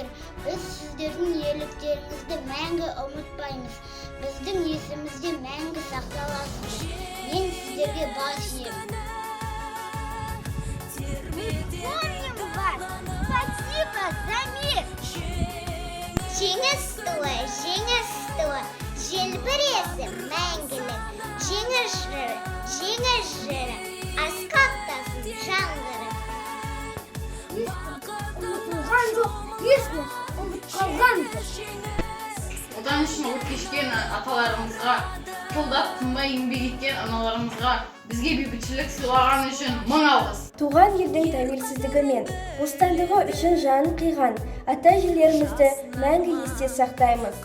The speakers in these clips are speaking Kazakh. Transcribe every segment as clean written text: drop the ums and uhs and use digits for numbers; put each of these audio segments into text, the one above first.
ерліктер. Біз сіздердің ерліктеріңізді мәңгі ұмытпаймыз. Біздің есімізде мәңгі сақталасыз. Мен сіздерге бас иемін. Помним вас! Спасибо за мир! Жеңіс туы, желбіресі мәңгілік. Жеңіс жыры, асқақтасын жаңғырып. Ұмытылған жоқ, ешкім ұмытылған жоқ. Одан үшін от кешкен аталарымызға, қолдап тынбай еңбек еткен аналарымызға, бізге бейбітшілік сыйлаған үшін мың алғыс. Туған елдің тәуелсіздігі мен бостандығы үшін жанын қиған ата-әжелерімізді мәңгі есте сақтаймыз.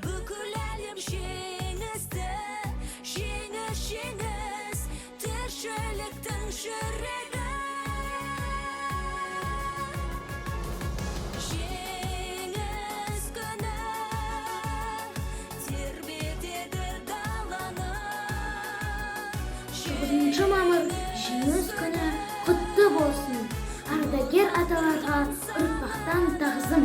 Бүкіл әлем жеңісті, жеңіс, тіршіліктің жүрегі. Жеңіс күні тербетеді даланы. 9 мамыр жеңіс күні құтты болсын. Ардагер аталарға ұрпақтан тағзым.